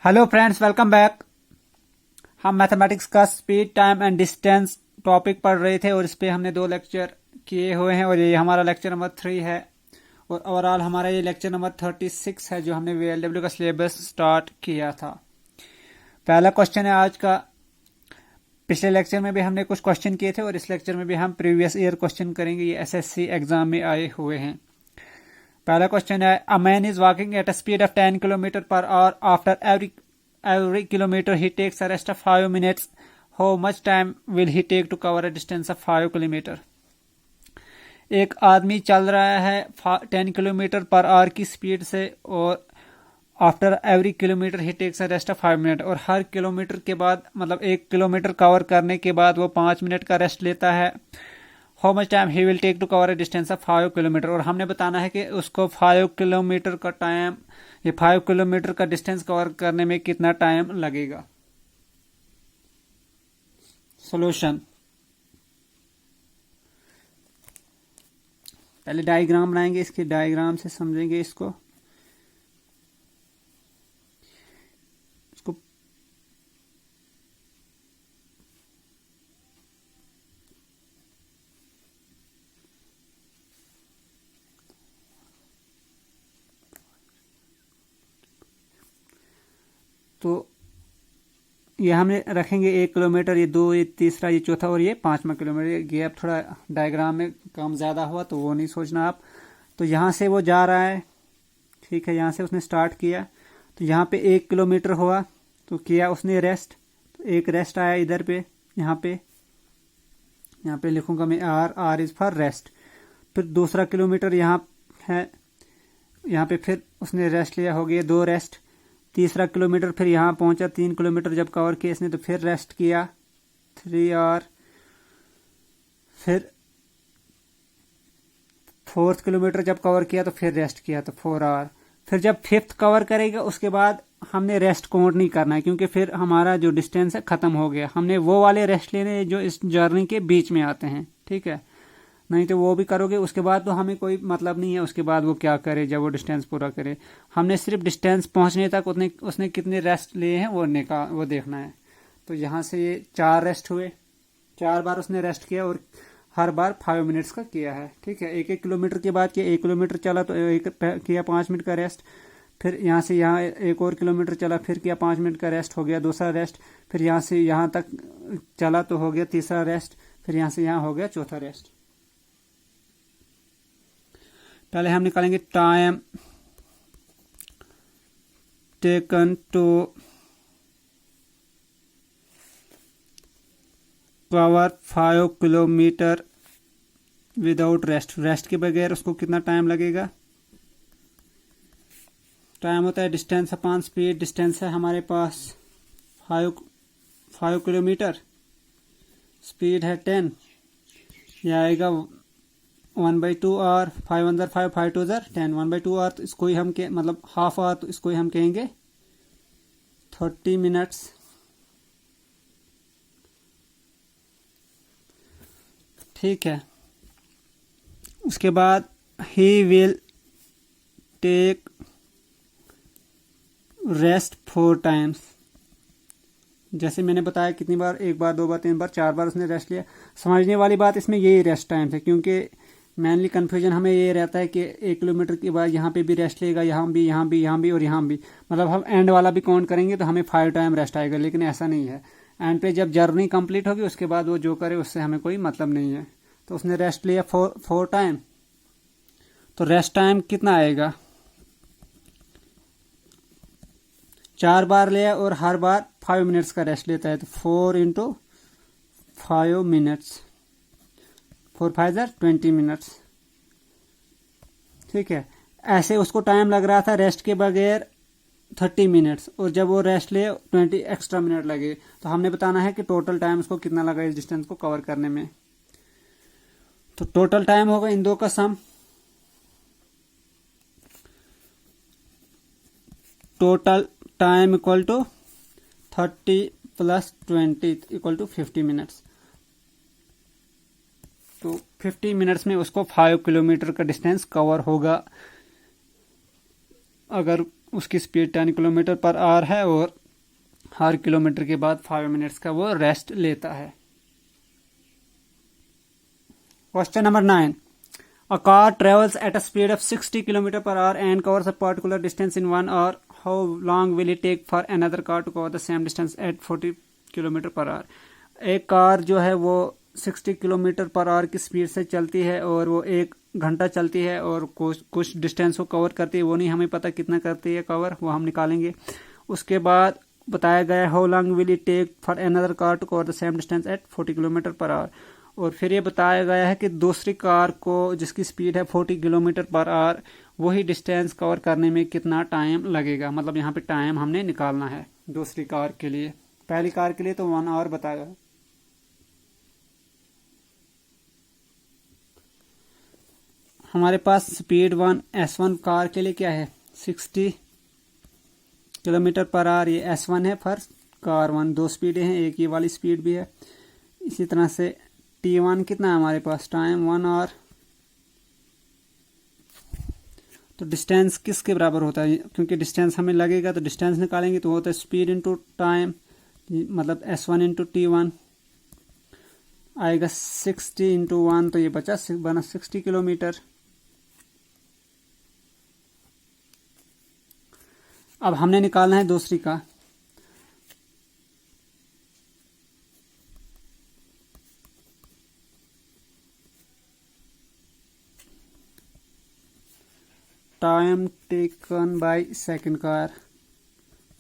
Hello friends, welcome back. हम mathematics का speed, time and distance topic पढ़ रहे थे और इस पे हमने 2 लेक्चर किए हुए हैं और ये हमारा लेक्चर नंबर 3 है और ओवरऑल हमारा ये लेक्चर नंबर 36 है जो हमने वीएलडब्ल्यू का सिलेबस स्टार्ट किया था। पहला क्वेश्चन है आज का। पिछले लेक्चर में भी हमने कुछ क्वेश्चन किए थे और इस लेक्चर में भी हम प्रीवियस ईयर क्वेश्चन करेंगे। ये एसएससी एग्जाम में आए हुए हैं। पहला क्वेश्चन है, a man is walking eight a speed of 10 kilometre per hour after every kilometer he takes a rest of 5 minutes. How much time will he take to cover a distance of 5 kilometer? एक आदमी चल रहा है 10 kilometre per hour की speed से और after every kilometre he takes a rest of 5 minute, और हर किलोमीटर के बाद मतलब 1 किलोमीटर कवर करने के बाद वो 5 मिनट का रेस्ट लेता है। How much time he will take to cover a distance of 5 kilometre, और हमने बताना है कि उसको 5 किलोमीटर का टाइम, ये 5 किलोमीटर का डिस्टेंस कवर करने में कितना टाइम लगेगा। सॉल्यूशन, पहले डायग्राम बनाएंगे, इसके डायग्राम से समझेंगे इसको। तो ये हमने रखेंगे 1 किलोमीटर, ये 2, ये तीसरा, ये चौथा और ये 5वां किलोमीटर। ये गैप थोड़ा डायग्राम में कम ज़्यादा हुआ तो वो नहीं सोचना आप। तो यहाँ से वो जा रहा है, ठीक है, यहाँ से उसने स्टार्ट किया तो यहाँ पे 1 किलोमीटर हुआ तो किया उसने रेस्ट, तो एक रेस्ट आया इधर पे, यहाँ पे लिखूंगा मैं आर इज़ फॉर रेस्ट। फिर दूसरा किलोमीटर यहाँ है, यहाँ पे फिर उसने रेस्ट लिया, हो गया 2 रेस्ट। तीसरा किलोमीटर फिर यहाँ पहुंचा, 3 किलोमीटर जब कवर किया इसने तो फिर रेस्ट किया 3 आवर। फिर 4th किलोमीटर जब कवर किया तो फिर रेस्ट किया तो 4 आवर। फिर जब 5th कवर करेगा उसके बाद हमने रेस्ट काउंट नहीं करना है, क्योंकि फिर हमारा जो डिस्टेंस है खत्म हो गया। हमने वो वाले रेस्ट लेने जो इस जर्नी के बीच में आते हैं, ठीक है, नहीं तो वो भी करोगे उसके बाद तो हमें कोई मतलब नहीं है उसके बाद वो क्या करे जब वो डिस्टेंस पूरा करे। हमने सिर्फ डिस्टेंस पहुंचने तक उसने कितने रेस्ट लिए हैं वो देखना है। तो यहाँ से ये 4 रेस्ट हुए, 4 बार उसने रेस्ट किया और हर बार 5 मिनट्स का किया है, ठीक है। 1 किलोमीटर के बाद किया, 1 किलोमीटर चला तो किया 5 मिनट का रेस्ट। फिर यहाँ से यहाँ 1 और किलोमीटर चला, फिर किया 5 मिनट का रेस्ट, हो गया दूसरा रेस्ट। फिर यहाँ से यहाँ तक चला तो हो गया तीसरा रेस्ट। फिर यहाँ से यहाँ हो गया चौथा रेस्ट। पहले हम निकालेंगे time taken to cover 5 kilometre without rest. Rest के बगैर उसको कितना टाइम लगेगा। टाइम होता है डिस्टेंस अपॉन स्पीड। डिस्टेंस है हमारे पास 5 किलोमीटर, स्पीड है 10, यह आएगा 1/2 आवर। 5 × 5 5 2 10, 1/2 आवर। तो इसको ही हम मतलब हाफ आवर, तो इसको ही हम कहेंगे 30 मिनट्स। ठीक है, उसके बाद he will take rest 4 times. जैसे मैंने बताया कितनी बार, 1 बार, 2 बार, 3 बार, 4 बार उसने रेस्ट लिया। समझने वाली बात इसमें यही रेस्ट टाइम है, क्योंकि मेनली कन्फ्यूजन हमें ये रहता है कि 1 किलोमीटर के बाद यहाँ पे भी रेस्ट लेगा, यहाँ भी, यहाँ भी, यहाँ भी और यहाँ भी, मतलब हम एंड वाला भी काउंट करेंगे तो हमें 5 टाइम रेस्ट आएगा, लेकिन ऐसा नहीं है। एंड पे जब जर्नी कंप्लीट होगी उसके बाद वो जो करे उससे हमें कोई मतलब नहीं है। तो उसने रेस्ट लिया 4 टाइम, तो रेस्ट टाइम कितना आएगा, 4 बार लिया और हर बार 5 मिनट्स का रेस्ट लेता है, तो 4 × 5 मिनट्स, 4 5 20 मिनट्स, ठीक है। ऐसे उसको टाइम लग रहा था रेस्ट के बगैर 30 मिनट्स, और जब वो रेस्ट ले 20 एक्स्ट्रा मिनट लगे। तो हमने बताना है कि टोटल टाइम उसको कितना लगा इस डिस्टेंस को कवर करने में। तो टोटल टाइम होगा इन दो का sum, total time equal to 30 + 20 = 50 minutes. तो 50 मिनट्स में उसको 5 किलोमीटर का डिस्टेंस कवर होगा। अगर उसकी स्पीड 10 किलोमीटर पर आवर है और हर किलोमीटर के बाद 5 मिनट्स का वो रेस्ट लेता है। Question number 9, a car travels at a speed of 60 km per hour and covers a particular distance in 1 hour. How long will it take for another car to cover the same distance at 40 km per hour? एक car जो है वो 60 kilometre per hour की speed से चलती है और वो 1 घंटा चलती है और कुछ डिस्टेंस को कवर करती है, वो नहीं हमें पता कितना करती है कवर, वो हम निकालेंगे। उसके बाद बताया गया है how long will it take for another car to cover the same distance at 40 kilometre per hour. और फिर ये बताया गया है कि दूसरी कार को जिसकी स्पीड है 40 किलोमीटर पर आवर वही डिस्टेंस कवर करने में कितना टाइम लगेगा। मतलब यहाँ पे टाइम हमने निकालना है दूसरी कार के लिए। पहली कार के लिए तो 1 आवर बताया। हमारे पास स्पीड 1 S1 कार के लिए क्या है 60 किलोमीटर पर आवर, ये S1 है फॉर कार 1। 2 स्पीडें हैं, एक ये वाली स्पीड भी है। इसी तरह से T1 कितना है हमारे पास टाइम 1 आवर। तो डिस्टेंस किसके बराबर होता है, क्योंकि डिस्टेंस हमें लगेगा तो डिस्टेंस निकालेंगे तो होता है स्पीड इंटू टाइम, मतलब S1 इंटू T1 आएगा 60 इंटू 1, तो ये बना 60 किलोमीटर। अब हमने निकालना है दूसरी का। Time taken by second car,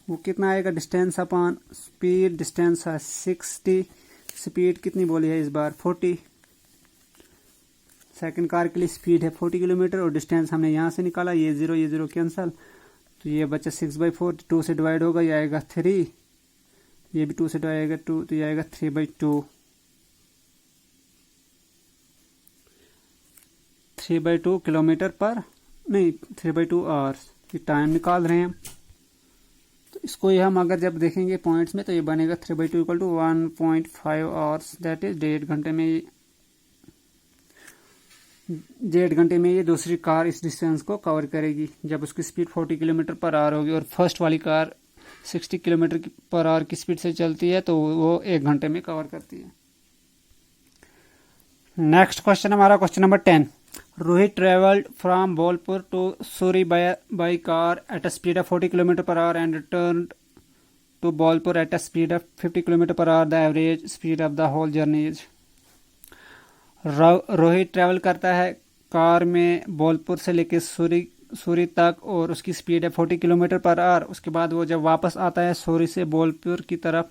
वो कितना आएगा डिस्टेंस अपॉन स्पीड। डिस्टेंस है 60, स्पीड कितनी बोली है इस बार 40। सेकंड कार के लिए स्पीड है 40 किलोमीटर और डिस्टेंस हमने यहाँ से निकाला, ये 0 कैंसल, तो ये बचा 6/4, 2 से डिवाइड होगा, ये आएगा 3, ये भी 2 से डिवाइड आएगा 2, तो ये आएगा 3/2। 3/2 किलोमीटर पर नहीं 3/2 आवर्स की टाइम निकाल रहे हैं। तो इसको ये हम अगर जब देखेंगे पॉइंट्स में तो ये बनेगा 3/2 equal to 1.5 hours, that is 1.5 घंटे में ये दूसरी कार इस डिस्टेंस को कवर करेगी जब उसकी स्पीड 40 किलोमीटर पर आवर होगी और फर्स्ट वाली कार 60 किलोमीटर पर आवर की स्पीड से चलती है तो वो 1 घंटे में कवर करती है। नेक्स्ट क्वेश्चन हमारा question number 10, Rohit travelled from Bolpur to Suri by car at a speed of 40 kilometre per hour and return to Bolpur at a speed of 50 kilometre per hour. The average speed of the whole journey is. Rohit travel करता है car में बोलपुर से लेकर सूरी तक और उसकी speed है 40 kilometre per our. उसके बाद वो जब वापस आता है सूरी से बोलपुर की तरफ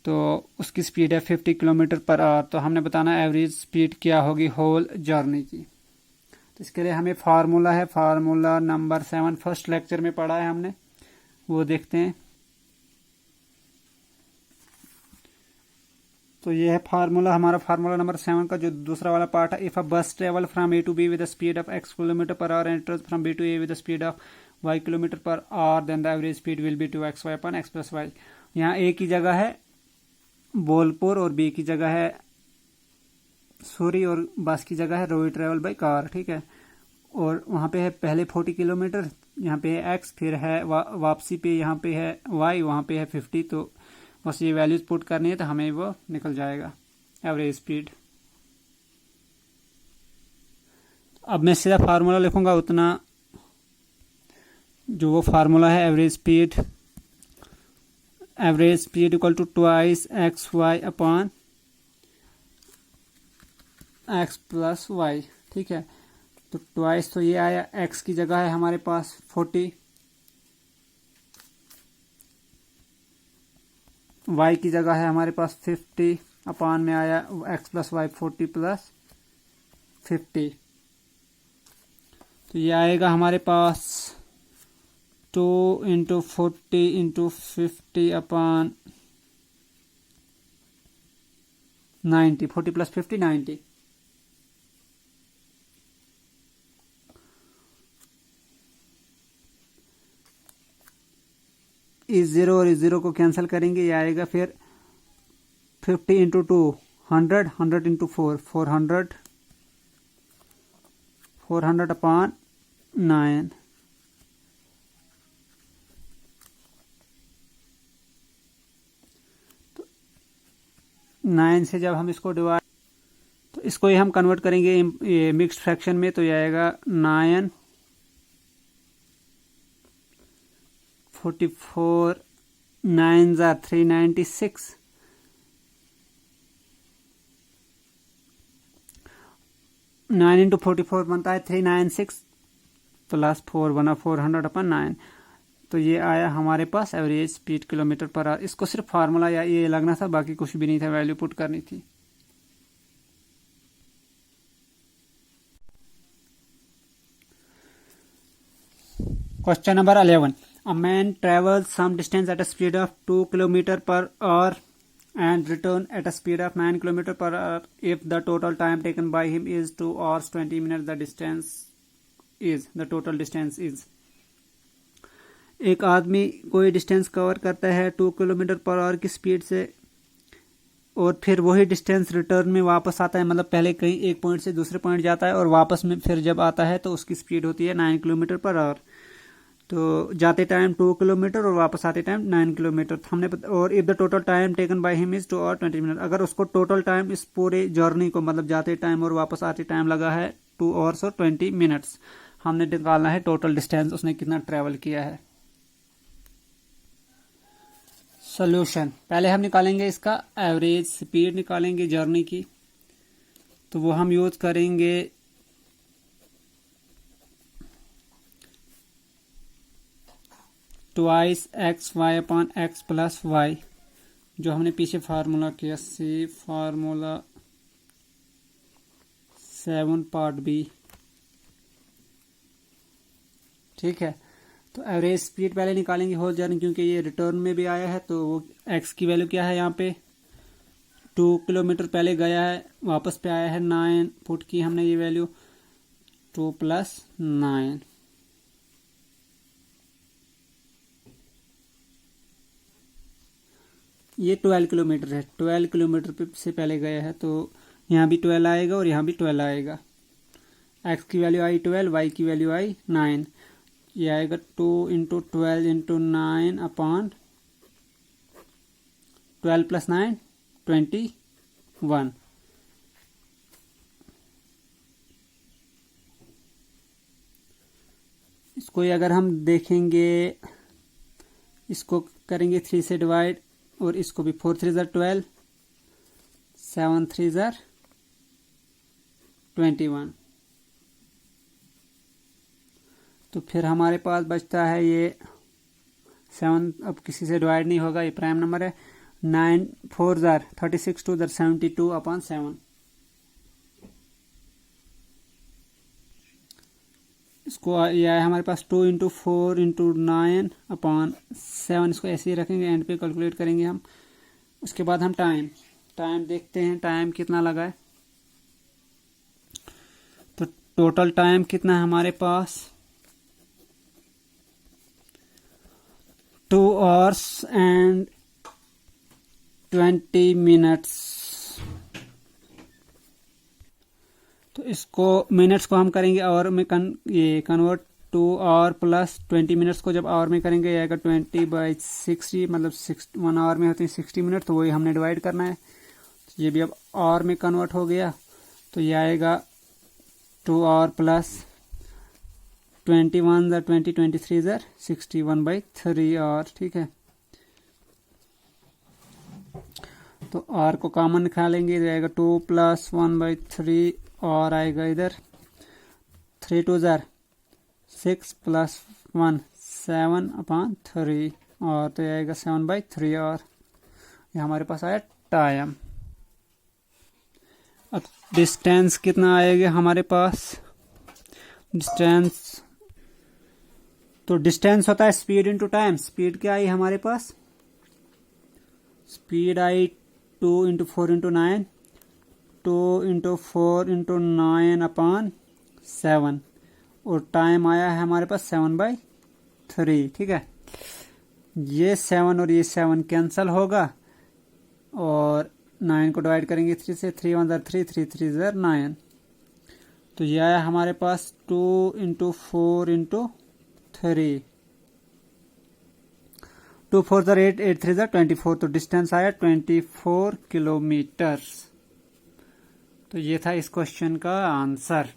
तो उसकी स्पीड है 50 किलोमीटर पर आवर। तो हमने बताना एवरेज स्पीड क्या होगी होल जर्नी की। तो इसके लिए हमें फार्मूला है, फार्मूला नंबर 7 फर्स्ट लेक्चर में पढ़ा है हमने, वो देखते हैं। तो ये है फार्मूला, हमारा फार्मूला नंबर 7 का जो दूसरा वाला पार्ट है। If a bus travel from A to B with the speed of x kilometre per hour and returns from B to A with the speed of y kilometre per hour, then the average speed will be 2xy upon x plus y. यहाँ A की जगह है बोलपुर और B की जगह है सूरी और बस की जगह है रोहित ट्रेवल बाई कार, ठीक है। और वहाँ पे है पहले 40 किलोमीटर, यहाँ पे है x, फिर है वापसी पे यहाँ पे है y, वहाँ पे है 50। तो बस ये वैल्यूज पुट करनी है तो हमें वो निकल जाएगा एवरेज स्पीड। अब मैं सीधा फार्मूला लिखूंगा उतना जो वो फार्मूला है average speed equal to 2xy upon x plus y, ठीक है। तो 2 तो ये आया, x की जगह है हमारे पास 40, y की जगह है हमारे पास 50 अपॉन में आया x प्लस वाई 40 प्लस 50। तो ये आएगा हमारे पास 2 इंटू 40 इंटू 50 अपॉन 90, 40 प्लस 50 90। इस 0 और इस 0 को कैंसिल करेंगे, ये आएगा फिर 50 इंटू 2 100, 100 इंटू 4 400 अपॉन 9, 9 से जब हम इसको डिवाइड, तो इसको ही हम कन्वर्ट करेंगे ये मिक्स्ड फ्रैक्शन में, तो ये आएगा 9 44 9 ज़ा 396, 9 इंटू 44 बनता है 396 प्लस 4 बना 400/9। तो ये आया हमारे पास average speed kilometre per hour. इसको सिर्फ फार्मूला या ये लगना था, बाकी कुछ भी नहीं था, वैल्यू पुट करनी थी। Question number 11, a man travels some distance at a speed of 2 kilometre per hour and return at a speed of 9 km per hour. If the total time taken by him is 2 hours 20 minutes, the total distance is। एक आदमी कोई distance cover करता है 2 kilometre per hour की speed से, और फिर वही डिस्टेंस रिटर्न में वापस आता है, मतलब पहले कहीं एक पॉइंट से दूसरे पॉइंट जाता है और वापस में फिर जब आता है तो उसकी स्पीड होती है 9 किलोमीटर पर आवर। तो जाते टाइम 2 किलोमीटर और वापस आते टाइम 9 किलोमीटर हमने। और if the total time taken by him is 2 और 20 मिनट, अगर उसको टोटल टाइम इस पूरे जर्नी को, मतलब जाते टाइम और वापस आते टाइम लगा है 2 आवर्स और 20 मिनट्स, हमने निकालना है टोटल डिस्टेंस उसने कितना ट्रेवल किया है। सोल्यूशन, पहले हम निकालेंगे इसका एवरेज स्पीड निकालेंगे जर्नी की, तो वो हम यूज करेंगे twice x y upon x plus y, जो हमने पीछे फार्मूला किया, सी फार्मूला 7 पार्ट बी। ठीक है, तो एवरेज स्पीड पहले निकालेंगे होल जर्नी, क्योंकि ये रिटर्न में भी आया है। तो वो एक्स की वैल्यू क्या है, यहाँ पे 2 किलोमीटर पहले गया है, वापस पे आया है 9, पुट की हमने ये वैल्यू 2 + 9। ये 12 किलोमीटर है, 12 किलोमीटर से पहले गया है, तो यहाँ भी 12 आएगा और यहाँ भी 12 आएगा। एक्स की वैल्यू आई 12, वाई की वैल्यू आई 9, ये आएगा 2 × 12 × 9 अपॉन 12 + 9 21। इसको अगर हम देखेंगे, इसको करेंगे 3 से डिवाइड, और इसको भी 4 × 3 = 12, 7 × 3 = 21। तो फिर हमारे पास बचता है ये 7, अब किसी से डिवाइड नहीं होगा, ये प्राइम नंबर है। 9 × 4 = 36, 2 = 72/7। इसको ये आया हमारे पास 2 × 4 × 9/7। इसको ऐसे ही रखेंगे, एंड पे कैलकुलेट करेंगे हम। उसके बाद हम टाइम देखते हैं, टाइम कितना लगा है। तो टोटल टाइम कितना है हमारे पास, 2 hours and 20 minutes। तो इसको मिनट्स को हम करेंगे आवर में ये कन्वर्ट, 2 hour + 20 मिनट्स को जब आवर में करेंगे आएगा 20/60, मतलब 1 आवर में होते हैं 60 मिनट, तो वही हमने डिवाइड करना है। तो ये भी अब आवर में कन्वर्ट हो गया, तो ये आएगा 2 hour + 21 = 20, 23 = 61/3 आवर। ठीक है, तो आर को कॉमन निकालेंगे, जाएगा 2 + 1/3, और आएगा इधर 3 × 2 = 6 + 1 7/3, और तो आएगा 7/3 आवर। ये हमारे पास आया टाइम। अब डिस्टेंस कितना आएगा हमारे पास, डिस्टेंस, तो डिस्टेंस होता है स्पीड इंटू टाइम। स्पीड क्या आई हमारे पास, स्पीड आई 2 × 4 × 9, 2 × 4 × 9/7, और टाइम आया है हमारे पास 7/3। ठीक है, ये 7 और ये 7 कैंसिल होगा, और 9 को डिवाइड करेंगे 3 से, 3 × 1 = 3, 3 × 3 = 9। तो ये आया हमारे पास 2 × 4 × 3। 2 4 ज़ा 8, 8 3 ज़ा 24, तो डिस्टेंस आया 24 किलोमीटर। तो ये था इस क्वेश्चन का आंसर।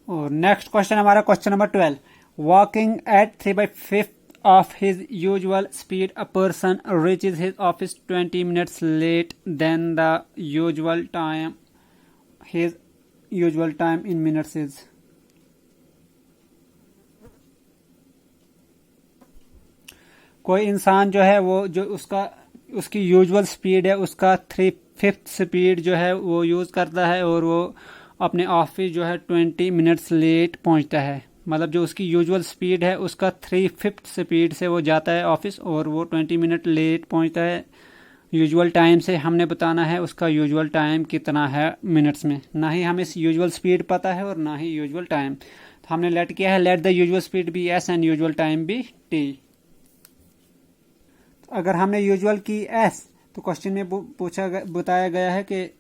और नेक्स्ट क्वेश्चन हमारा question number 12। Walking at 3/5 of his usual speed, a person reaches his office 20 minutes late than the usual time. His usual time in minutes is. कोई इंसान जो है वो जो उसकी यूजुअल स्पीड है उसका 3/5 स्पीड जो है वो यूज करता है और वो अपने ऑफिस जो है 20 मिनट्स लेट पहुंचता है। मतलब जो उसकी यूजुअल स्पीड है उसका 3/5 स्पीड से वो जाता है ऑफिस और वो 20 मिनट लेट पहुंचता है। यूजुअल टाइम से हमने बताना है उसका यूजुअल टाइम कितना है मिनट्स में। ना ही हमें यूजुअल स्पीड पता है और ना ही यूजुअल टाइम। तो हमने लेट किया है let the usual speed be S and usual time be T. अगर हमने यूजुअल की एस तो क्वेश्चन में बताया गया है कि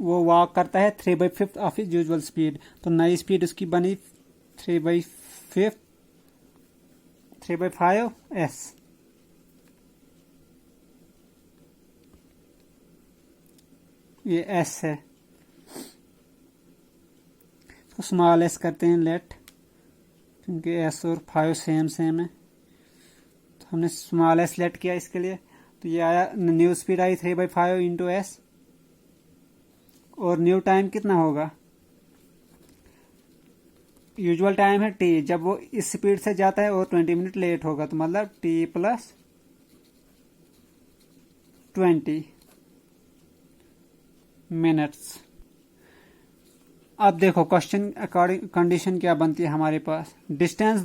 वो वॉक करता है 3/5 ऑफ हिज यूजुअल स्पीड। तो नई स्पीड उसकी बनी 3/5 एस। ये एस है, इसको स्मॉल एस करते हैं लेट, क्योंकि एस और 5 सेम है। तो हमने स्मॉल एस लेट किया इसके लिए। तो ये आया, न्यू स्पीड आई 3/5 इंटू एस। और न्यू टाइम कितना होगा? यूजुअल टाइम है टी, जब वो इस स्पीड से जाता है और 20 मिनट लेट होगा तो मतलब टी प्लस 20 मिनट्स। अब देखो क्वेश्चन अकॉर्डिंग कंडीशन क्या बनती है हमारे पास। डिस्टेंस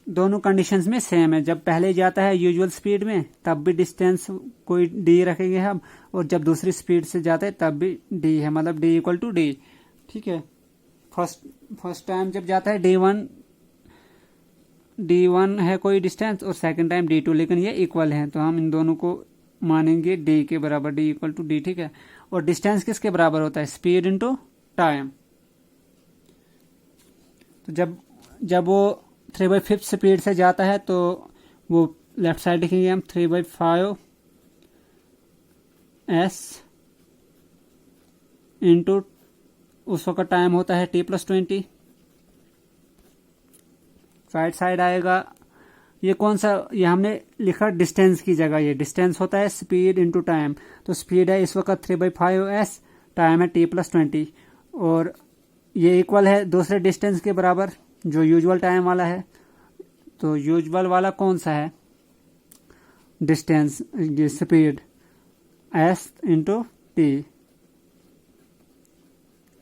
दोनों कंडीशंस में सेम है। जब पहले जाता है यूजुअल स्पीड में तब भी डिस्टेंस कोई डी रखेंगे हम, और जब दूसरी स्पीड से जाता है तब भी डी है, मतलब डी इक्वल टू डी। ठीक है, फर्स्ट टाइम जब जाता है D1 है कोई डिस्टेंस और सेकंड टाइम D2, लेकिन ये इक्वल है तो हम इन दोनों को मानेंगे D के बराबर, D इक्वल टू D। ठीक है, और डिस्टेंस किसके बराबर होता है? Speed into time. तो जब वो 3/5 स्पीड से जाता है तो वो लेफ्ट साइड लिखेंगे हम 3/5 एस इंटू उस वक्त टाइम होता है T + 20। राइट साइड आएगा, ये कौन सा, ये हमने लिखा डिस्टेंस की जगह, ये डिस्टेंस होता है स्पीड इंटू टाइम। तो स्पीड है इस वक्त 3/5 एस, टाइम है T + 20, और ये इक्वल है दूसरे डिस्टेंस के बराबर जो यूजुअल टाइम वाला है। तो यूजुअल वाला कौन सा है? डिस्टेंस, ये स्पीड एस इंटू टी।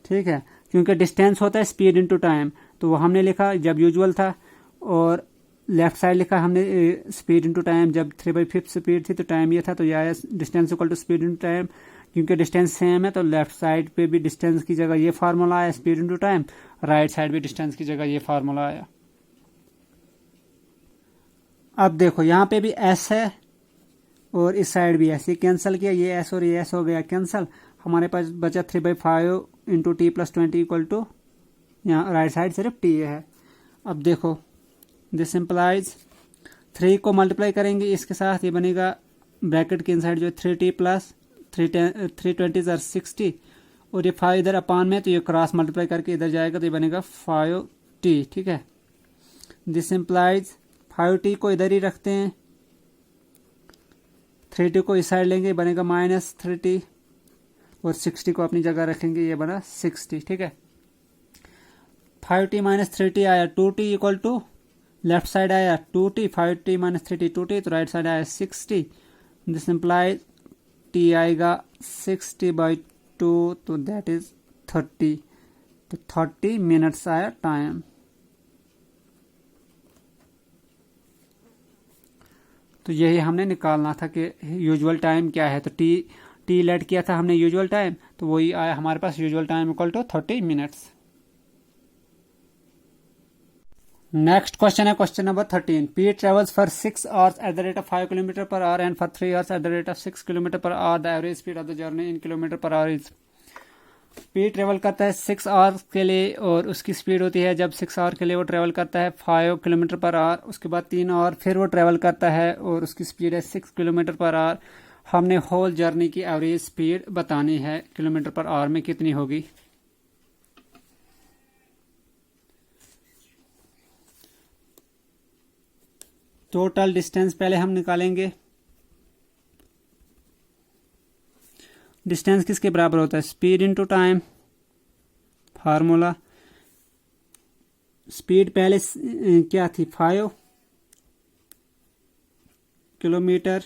ठीक है, क्योंकि डिस्टेंस होता है स्पीड इंटू टाइम, तो वो हमने लिखा जब यूजुअल था, और लेफ्ट साइड लिखा हमने स्पीड इंटू टाइम। जब 3/5 स्पीड थी तो टाइम ये था, तो यह distance equal to speed into time. क्योंकि डिस्टेंस सेम है तो लेफ्ट साइड पे भी डिस्टेंस की जगह ये फार्मूला आया speed into time, right side भी डिस्टेंस की जगह ये फार्मूला आया। अब देखो यहाँ पे भी एस है और इस साइड भी एस, ये कैंसिल किया, ये एस और ये एस हो गया कैंसिल। हमारे पास बचा 3/5 इंटू T + 20 इक्वल टू, यहाँ राइट साइड सिर्फ टी है। अब देखो दिस इम्प्लाइज 3 को मल्टीप्लाई करेंगे इसके साथ, ये बनेगा ब्रैकेट के इनसाइड जो 3T + 320 = 60, और ये 5 इधर अपान में, तो ये क्रॉस मल्टीप्लाई करके इधर जाएगा तो ये बनेगा 5T। ठीक है, दिस इम्प्लाइज 5T को इधर ही रखते हैं, 3T को इस साइड लेंगे, बनेगा -3T, और 60 को अपनी जगह रखेंगे, ये बना 60। ठीक है, 5T - 3T आया 2T equal to, left side आया 2T, 5T - 3T 2T, तो राइट साइड आया 60। दिस इम्प्लाइज T आएगा 60/2, तो दैट इज 30। तो 30 मिनट्स आया टाइम। तो यही हमने निकालना था कि यूजुअल टाइम क्या है। तो टी लेट किया था हमने यूजुअल टाइम, तो वही आया हमारे पास usual time equal to 30 minutes. Next question है question number 13। P travels for 6 hours at the rate of 5 km/h and for 3 hours at the rate of 6 km/h. The average speed of the journey in km/h is। Speed travel करता है 6 hours के लिए और उसकी speed होती है जब 6 our के लिए वो ट्रेवल करता है 5 किलोमीटर पर आवर। उसके बाद 3 आवर फिर वो ट्रेवल करता है और उसकी स्पीड है 6 किलोमीटर पर आवर। हमने होल जर्नी की एवरेज स्पीड बतानी है किलोमीटर पर आवर में कितनी होगी। टोटल डिस्टेंस पहले हम निकालेंगे। डिस्टेंस किसके बराबर होता है? Speed into time. Formula speed पहले क्या थी? 5 किलोमीटर,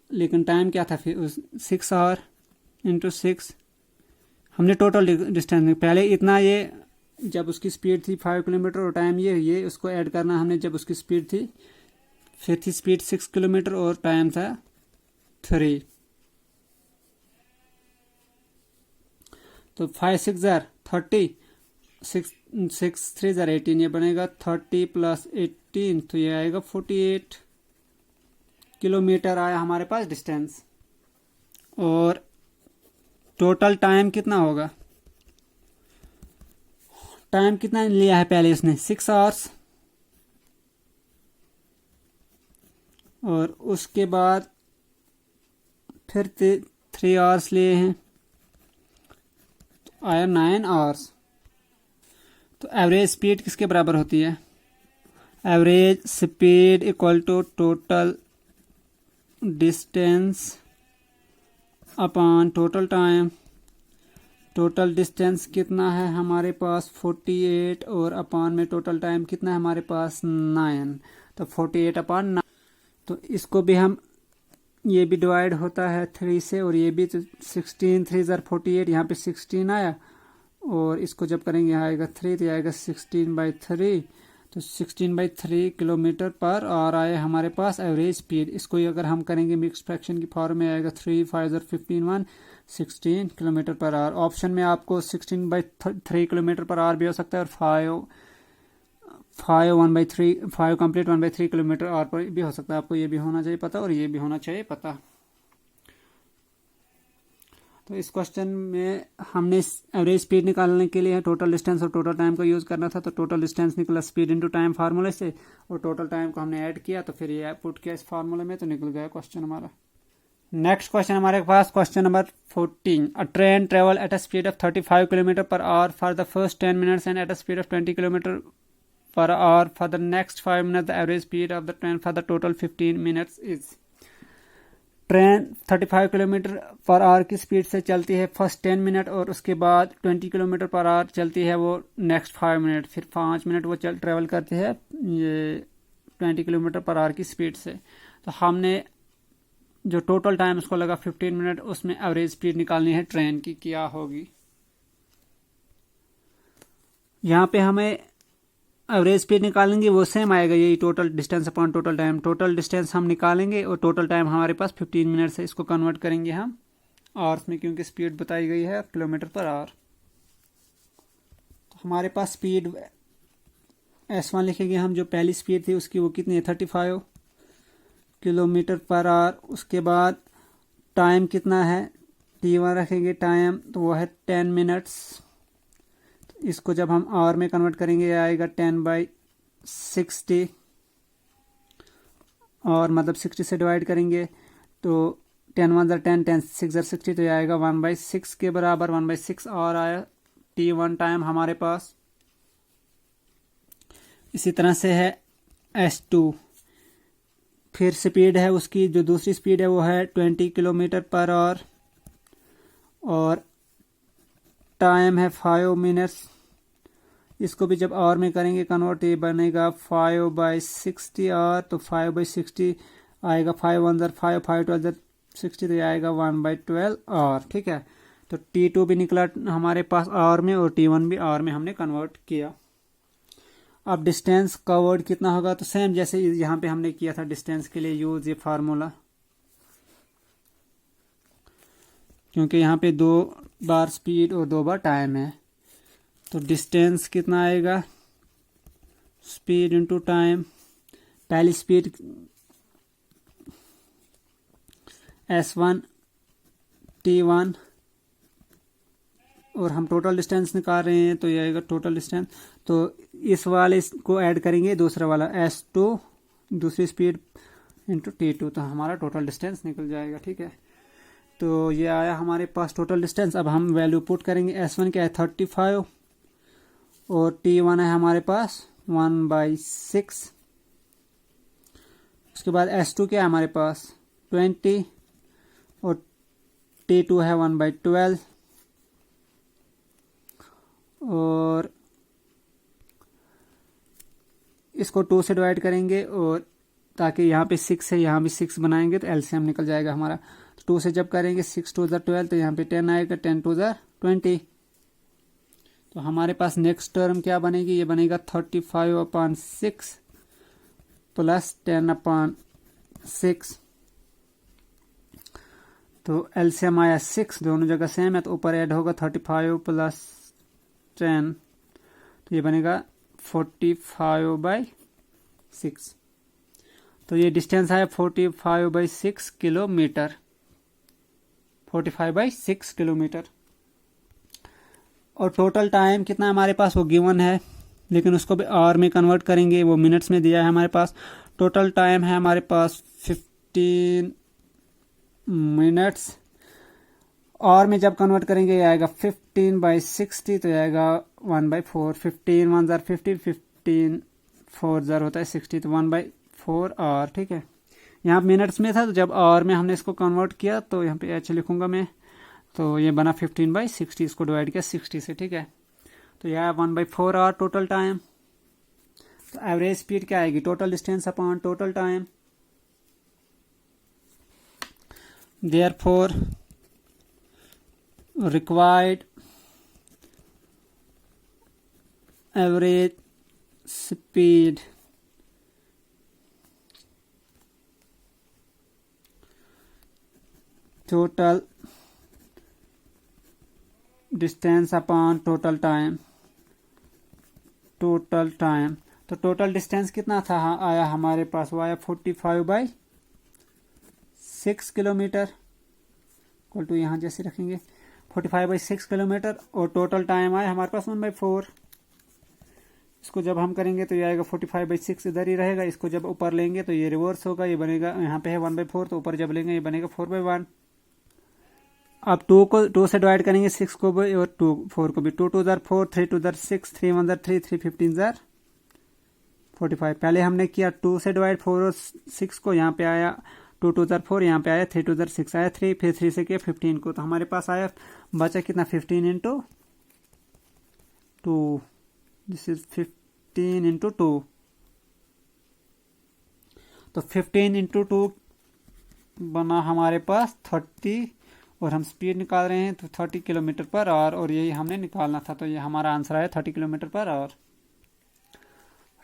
लेकिन टाइम क्या था फिर? 6 आवर इंटू 6। हमने टोटल डिस्टेंस पहले इतना, ये जब उसकी स्पीड थी 5 किलोमीटर और टाइम ये उसको ऐड करना हमने जब उसकी स्पीड थी। फिर थी स्पीड 6 किलोमीटर और टाइम था 3। तो 5 6 जार 30, 6 3 जार 18, ये बनेगा 30 प्लस 18, तो ये आएगा 48 किलोमीटर आया हमारे पास डिस्टेंस। और टोटल टाइम कितना होगा? टाइम कितना लिया है पहले इसने? 6 आवर्स, और उसके बाद फिर 3 आवर्स लिए हैं, तो आया 9 आवर्स। तो एवरेज स्पीड किसके बराबर होती है? Average speed equal to total distance upon total time. Total distance कितना है हमारे पास? 48, और अपॉन में टोटल टाइम कितना है हमारे पास? 9। तो 48 अपॉन 9। तो इसको भी हम, ये भी डिवाइड होता है 3 से, और ये भी। तो 16 3 जार 48, यहाँ पे 16 आया, और इसको जब करेंगे यहाँ आएगा 3, तो आएगा 16/3। तो 16/3 किलोमीटर पर आवर आए हमारे पास एवरेज स्पीड। इसको अगर हम करेंगे मिक्स फ्रैक्शन की फॉर्म में आएगा 3 5 jar 15 16 kilometre per our. Option में आपको 16/3 किलोमीटर पर आवर भी हो सकता है, और 5 कंप्लीट 1/3 किलोमीटर आवर पर भी हो सकता है। आपको ये भी होना चाहिए पता, और ये भी होना चाहिए पता। तो इस क्वेश्चन में हमने एवरेज स्पीड निकालने के लिए टोटल डिस्टेंस और टोटल टाइम को यूज़ करना था। तो टोटल डिस्टेंस निकला स्पीड इनटू टाइम फार्मूले से, और टोटल टाइम को हमने ऐड किया, तो फिर ये पुट किया इस फार्मूले में, तो निकल गया क्वेश्चन हमारा। नेक्स्ट क्वेश्चन हमारे पास question number 14। A train travel at a speed of 35 kilometre per hour for the first 10 minutes and at a speed of 20 kilometre per hour for the next 5 minutes. The average speed of the train for the total 15 minutes is. Train 35 kilometre per hour की speed से चलती है first 10 minute, और उसके बाद 20 kilometre per our चलती है वो नेक्स्ट 5 मिनट। फिर 5 मिनट वो ट्रेवल करती है ये 20 किलोमीटर पर आवर की स्पीड से। तो हमने जो टोटल टाइम उसको लगा 15 मिनट, उसमें एवरेज स्पीड निकालनी है ट्रेन की, क्या होगी? यहाँ पे हमें एवरेज स्पीड निकालेंगे, वो सेम आएगा, यही total distance upon total time. Total distance हम निकालेंगे और टोटल टाइम हमारे पास 15 मिनट्स है। इसको कन्वर्ट करेंगे हम आवर्स में, क्योंकि स्पीड बताई गई है किलोमीटर पर आवर। तो हमारे पास स्पीड S1 लिखेंगे हम, जो पहली स्पीड थी उसकी, वो कितनी है? 35 किलोमीटर पर आवर। उसके बाद टाइम कितना है? T1 रखेंगे टाइम, तो वो है 10 मिनट्स। इसको जब हम आवर में कन्वर्ट करेंगे, ये आएगा 10/60, और मतलब 60 से डिवाइड करेंगे तो 10 1 ज़र 10, 10 6 ज़र 60, तो ये आएगा 1/6 के बराबर। 1/6 और आया T1 टाइम हमारे पास। इसी तरह से है S2। फिर स्पीड है उसकी, जो दूसरी स्पीड है वो है 20 किलोमीटर पर आवर, और टाइम है 5 मिनट्स। इसको भी जब आवर में करेंगे कन्वर्ट, ये बनेगा 5/60 आवर। तो 5/60 आएगा, 5 1 ज़र 5, 5 12 ज़र 60, तो ये आएगा 1/12 आवर। ठीक है, तो T2 भी निकला हमारे पास आवर में, और T1 भी आवर में हमने कन्वर्ट किया। अब डिस्टेंस कवर्ड कितना होगा? तो सेम जैसे यहाँ पे हमने किया था डिस्टेंस के लिए यूज ये फार्मूला, क्योंकि यहाँ पे 2 बार स्पीड और 2 बार टाइम है। तो डिस्टेंस कितना आएगा? Speed into time. पहली स्पीड S1 T1 और हम टोटल डिस्टेंस निकाल रहे हैं, तो ये आएगा टोटल डिस्टेंस। तो इस वाले को ऐड करेंगे दूसरा वाला S2 दूसरी स्पीड इंटू T2, तो हमारा टोटल डिस्टेंस निकल जाएगा। ठीक है, तो ये आया हमारे पास टोटल डिस्टेंस। अब हम वैल्यू पुट करेंगे। S1 क्या है 35 और T1 है हमारे पास 1/6। उसके बाद S2 क्या है हमारे पास 20 और T2 है 1/12 और इसको 2 से डिवाइड करेंगे और ताकि यहाँ पे 6 है, यहाँ भी 6 बनाएंगे तो एलसीएम निकल जाएगा हमारा। तो 2 से जब करेंगे 6 2 12 तो यहाँ पे 10 आएगा, 10 2 20। तो हमारे पास नेक्स्ट टर्म क्या बनेगी, ये बनेगा 35/6 प्लस 10/6। तो एलसीएम आया 6, दोनों जगह सेम है तो ऊपर ऐड होगा 35 प्लस 10, तो ये बनेगा 45/6। तो ये डिस्टेंस आया 45/6 किलोमीटर, 45/6 किलोमीटर। और टोटल टाइम कितना हमारे पास वो गिवन है, लेकिन उसको भी आवर में कन्वर्ट करेंगे, वो मिनट्स में दिया है हमारे पास। टोटल टाइम है हमारे पास 15 मिनट्स। और में जब कन्वर्ट करेंगे ये आएगा 15/60, तो ये आएगा 1/4। 15 1 जार 50, 15 4 जार होता है 60, तो 1/4 आवर। ठीक है, यहाँ मिनट्स में था तो जब आवर में हमने इसको कन्वर्ट किया तो यहाँ पे एच लिखूंगा मैं, तो ये बना 15/60, इसको डिवाइड किया 60 से। ठीक है, तो यह 1/4 आवर टोटल टाइम। तो एवरेज स्पीड क्या आएगी, total distance upon total time. Therefore required average speed total distance upon total time। Total time, तो टोटल डिस्टेंस कितना था आया हमारे पास, वो आया 45/6 किलोमीटर। इक्वल टू यहाँ जैसे रखेंगे 45/6 किलोमीटर और टोटल टाइम आया हमारे पास 1/4। इसको जब हम करेंगे तो ये आएगा 45/6 इधर ही रहेगा, इसको जब ऊपर लेंगे तो ये रिवर्स होगा, ये बनेगा यहाँ पे है 1/4 तो ऊपर जब लेंगे ये बनेगा 4/1। अब 2 से डिवाइड करेंगे 6 को भी और 4 को भी। 2 2 जार 4, 3 2 जार 6, 3 1 जार 3, 3 15 जार 45। पहले हमने किया 2 से डिवाइड 4 और 6 को, यहाँ पे आया 2 2 जार 4, यहाँ पे आया 3 2 जार 6 आया 3, फिर 3 से किया 15 को, तो हमारे पास आया बचा कितना 15 इंटू 2, दिस इज 15 इंटू 2। तो 15 इंटू 2 बना हमारे पास 30 और हम स्पीड निकाल रहे हैं तो 30 किलोमीटर पर आवर, और यही हमने निकालना था, तो ये हमारा आंसर आया 30 kilometre per our.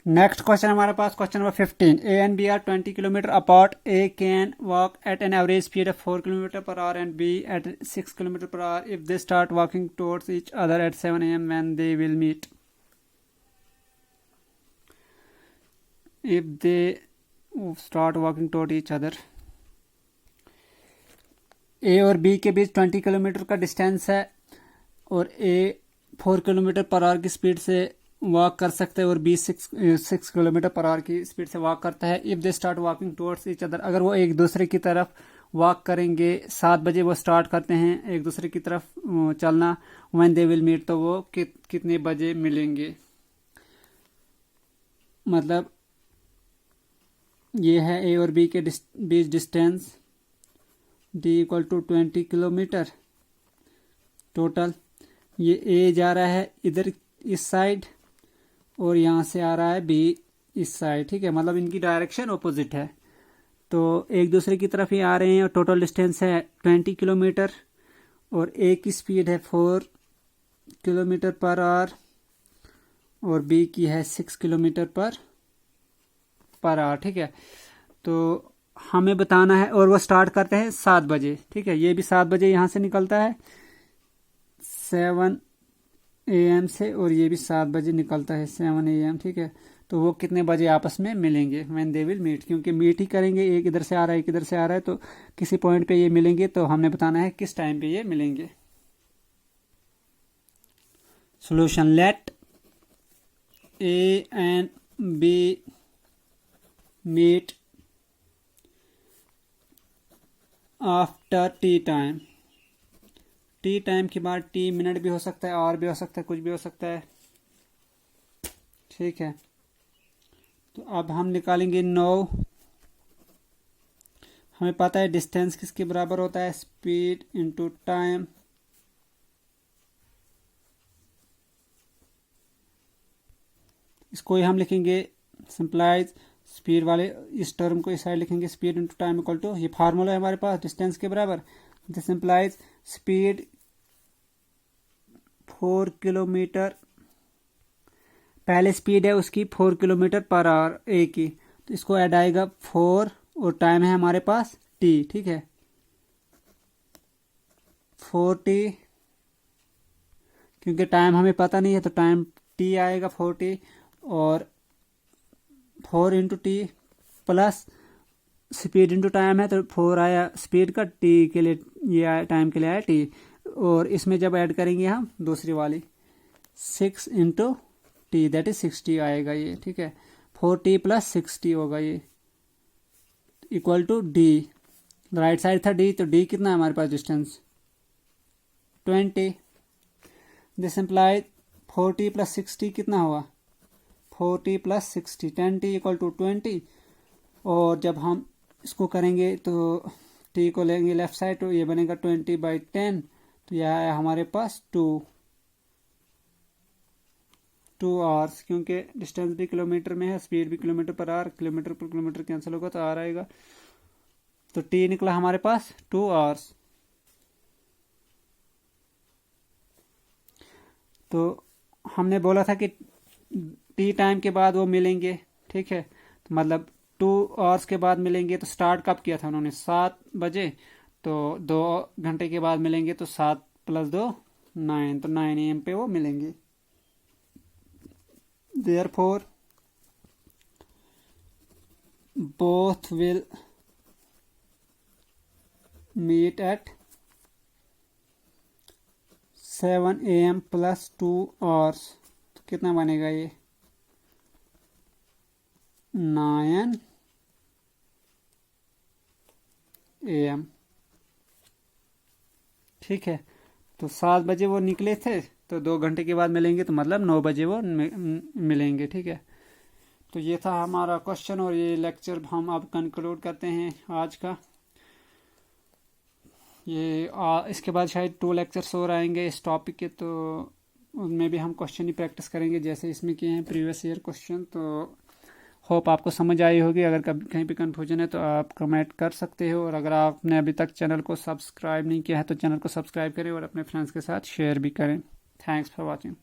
Next question हमारे पास question number 15। A and B are 20 kilometre apart. A can walk at an average speed of 4 kilometre per hour and B at 6 kilometre per hour if they start walking towards each other at 7 AM when they will meet. If they start walking toward each other, A और B के बीच 20 kilometre का distance है और ए 4 kilometre per hour की speed से walk कर सकते हैं और बी 6 किलोमीटर पर आवर की स्पीड से वॉक करता है। If they start walking towards each other, अगर वो एक दूसरे की तरफ वॉक करेंगे, 7 बजे वो स्टार्ट करते हैं एक दूसरे की तरफ चलना, व्हेन दे विल मीट, तो वो कितने बजे मिलेंगे। मतलब ये है ए और बी के बीच distance D equal to 20 kilometre total. ये ए जा रहा है इधर इस साइड और यहाँ से आ रहा है बी इस साइड। ठीक है, मतलब इनकी डायरेक्शन ऑपोजिट है, तो एक दूसरे की तरफ ही आ रहे हैं और टोटल डिस्टेंस है 20 किलोमीटर और ए की स्पीड है 4 किलोमीटर पर आवर और बी की है 6 किलोमीटर पर आवर। ठीक है, तो हमें बताना है, और वो स्टार्ट करते हैं 7 बजे। ठीक है, ये भी 7 बजे यहाँ से निकलता है 7 AM से, और ये भी 7 बजे निकलता है 7 AM। ठीक है, तो वो कितने बजे आपस में मिलेंगे, व्हेन दे विल मीट, क्योंकि मीट ही करेंगे, एक इधर से आ रहा है एक इधर से आ रहा है, तो किसी पॉइंट पे ये मिलेंगे, तो हमने बताना है किस टाइम पे ये मिलेंगे। solution. Let A and B meet after T time. T time के बाद T मिनट भी हो सकता है, और भी हो सकता है, कुछ भी हो सकता है, ठीक है। तो अब हम निकालेंगे 9। हमें पता है डिस्टेंस किसके बराबर होता है, स्पीड इंटू टाइम। इसको ही हम लिखेंगे सिंपलाइज स्पीड वाले इस टर्म को इस साइड लिखेंगे, speed into time equal to, ये फार्मूला है हमारे पास डिस्टेंस के बराबर। दिस सिंपलाइज स्पीड 4 किलोमीटर, पहले स्पीड है उसकी 4 किलोमीटर पर आवर ए की, तो इसको ऐड आएगा 4 और टाइम है हमारे पास टी, ठीक है 4t, क्योंकि टाइम हमें पता नहीं है तो टाइम टी आएगा 4t, और 4 into T plus speed into time है तो 4 आया स्पीड का, टी के लिए ये आया, टाइम के लिए आया टी, और इसमें जब ऐड करेंगे हम दूसरी वाली 6 इंटू टी दैट इज 60 आएगा ये, ठीक है 4t प्लस 60 होगा ये equal to D. Right side था डी, तो डी कितना है हमारे पास distance 20। This imply 4t plus 60 कितना हुआ 4t plus 60, 10t equal to 20, और जब हम इसको करेंगे तो t को लेंगे लेफ्ट साइड तो ये बनेगा 20/10, तो यह आया हमारे पास 2 आवर्स, क्योंकि डिस्टेंस भी किलोमीटर में है, स्पीड भी किलोमीटर पर आवर, किलोमीटर पर किलोमीटर कैंसिल होगा तो आर आएगा, तो टी निकला हमारे पास 2 आवर्स। तो हमने बोला था कि टी टाइम के बाद वो मिलेंगे, ठीक है, तो मतलब 2 आवर्स के बाद मिलेंगे। तो स्टार्ट कब किया था उन्होंने 7 बजे, तो 2 घंटे के बाद मिलेंगे, तो 7 + 2 9, तो 9 AM पे वो मिलेंगे। Therefore both will meet at 7 AM plus 2 hours, तो कितना बनेगा ये 9 AM, ठीक है। तो 7 बजे वो निकले थे, तो 2 घंटे के बाद मिलेंगे, तो मतलब 9 बजे वो मिलेंगे, ठीक है। तो ये था हमारा क्वेश्चन, और ये लेक्चर हम अब कंक्लूड करते हैं आज का। ये इसके बाद शायद 2 लेक्चर्स और आएंगे इस टॉपिक के, तो उनमें भी हम क्वेश्चन ही प्रैक्टिस करेंगे जैसे इसमें किए हैं प्रीवियस ईयर क्वेश्चन। तो होप आपको समझ आई होगी। अगर कभी कहीं भी कन्फ्यूजन है तो आप कमेंट कर सकते हो, और अगर आपने अभी तक चैनल को सब्सक्राइब नहीं किया है तो चैनल को सब्सक्राइब करें और अपने फ्रेंड्स के साथ शेयर भी करें। Thanks for watching.